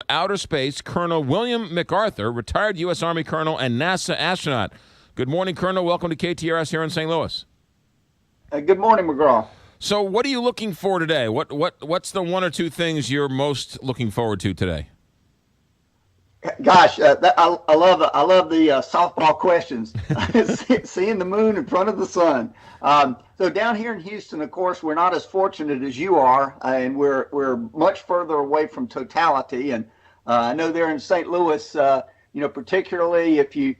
outer space, Colonel William MacArthur, retired U.S. Army colonel and NASA astronaut. Good morning, Colonel. Welcome to KTRS here in St. Louis. Good morning, McGraw. So what are you looking for today? What's the one or two things you're most looking forward to today? Gosh, I love the softball questions. Seeing the moon in front of the sun. So down here in Houston, of course, we're not as fortunate as you are, and we're much further away from totality. And I know there in St. Louis, particularly if you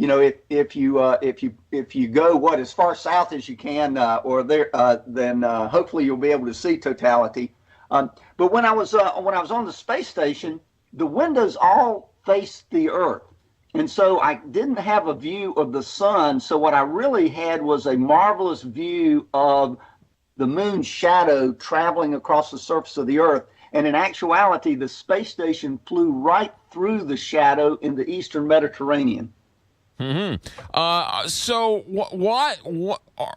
if you go as far south as you can, then hopefully you'll be able to see totality. But when I was on the space station, the windows all faced the Earth, and so I didn't have a view of the sun. So what I really had was a marvelous view of the moon's shadow traveling across the surface of the Earth. And in actuality, the space station flew right through the shadow in the Eastern Mediterranean. Mm-hmm. So what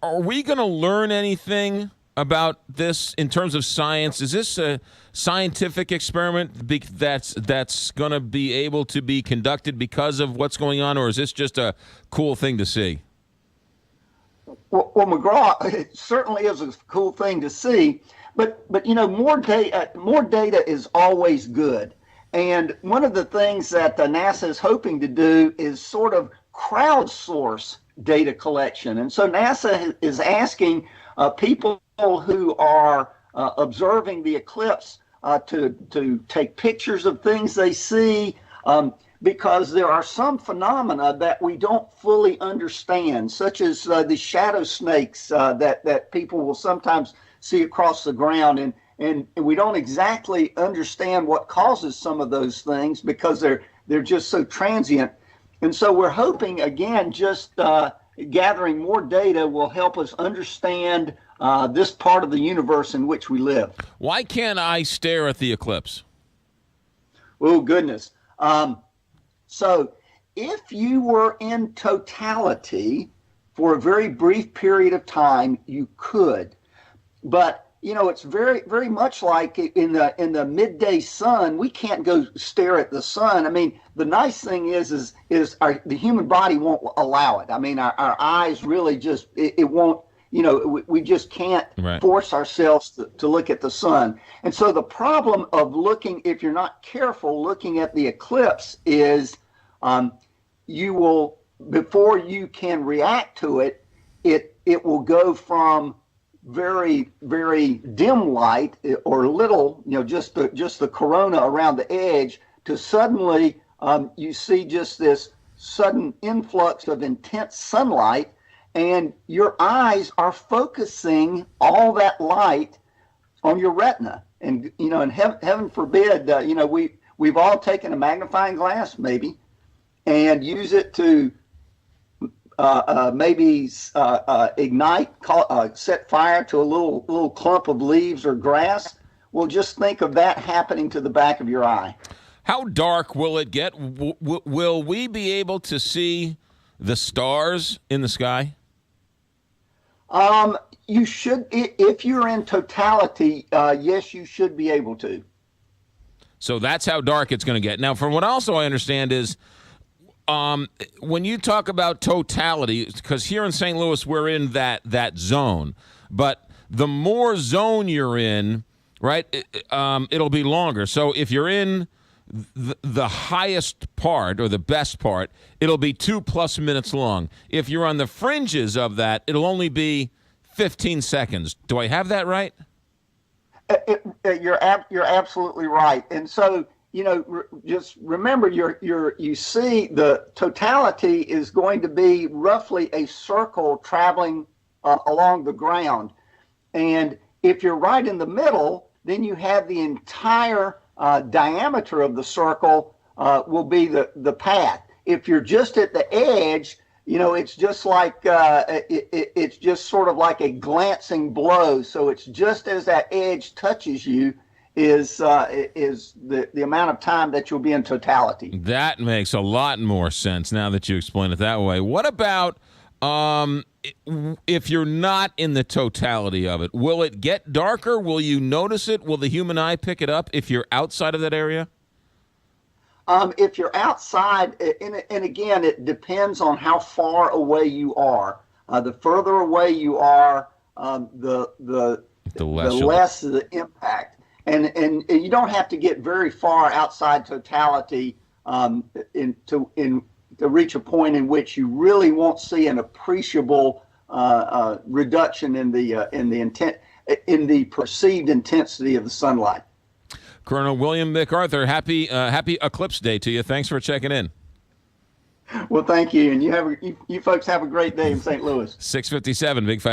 are we going to learn anything about this in terms of science? Is this a scientific experiment that's going to be able to be conducted because of what's going on, or is this just a cool thing to see? Well, McGraw, it certainly is a cool thing to see, but more data is always good. And one of the things that NASA is hoping to do is sort of crowdsource data collection. And so NASA is asking people who are observing the eclipse to take pictures of things they see, because there are some phenomena that we don't fully understand, such as the shadow snakes that people will sometimes see across the ground. And we don't exactly understand what causes some of those things because they're just so transient. And so we're hoping, again, just gathering more data will help us understand this part of the universe in which we live. Why can't I stare at the eclipse? Oh, goodness. So if you were in totality for a very brief period of time, you could. But it's very, very much like in the midday sun. We can't go stare at the sun. I mean, the nice thing is the human body won't allow it. I mean, our eyes really just it won't. We just can't force ourselves to look at the sun. And so the problem of looking, if you're not careful, looking at the eclipse is you will, before you can react to it, it will go from very, very dim light or little, just the corona around the edge, to suddenly you see just this sudden influx of intense sunlight, and your eyes are focusing all that light on your retina. And and heaven forbid, we've all taken a magnifying glass maybe and use it to maybe ignite, set fire to a little clump of leaves or grass. Well, just think of that happening to the back of your eye. How dark will it get? Will we be able to see the stars in the sky? You should, if you're in totality, yes, you should be able to. So that's how dark it's going to get. Now, from what also I understand is, when you talk about totality, because here in St. Louis we're in that zone, but the more zone you're in, right, it'll be longer. So if you're in the highest part or the best part, it'll be 2+ minutes long. If you're on the fringes of that, it'll only be 15 seconds. Do I have that right? You're absolutely right. And so, just remember, you see the totality is going to be roughly a circle traveling along the ground. And if you're right in the middle, then you have the entire diameter of the circle will be the path. If you're just at the edge, it's just like it's just sort of like a glancing blow. So it's just as that edge touches you is the amount of time that you'll be in totality. That makes a lot more sense now that you explain it that way. What about if you're not in the totality of it, will it get darker? Will you notice it? Will the human eye pick it up if you're outside of that area? If you're outside, and again, it depends on how far away you are. The further away you are, the less the impact. And you don't have to get very far outside totality to reach a point in which you really won't see an appreciable reduction in the perceived intensity of the sunlight. Colonel William MacArthur, happy Eclipse Day to you. Thanks for checking in. Well, thank you, and you folks have a great day in St. Louis. 6:57, Big 5.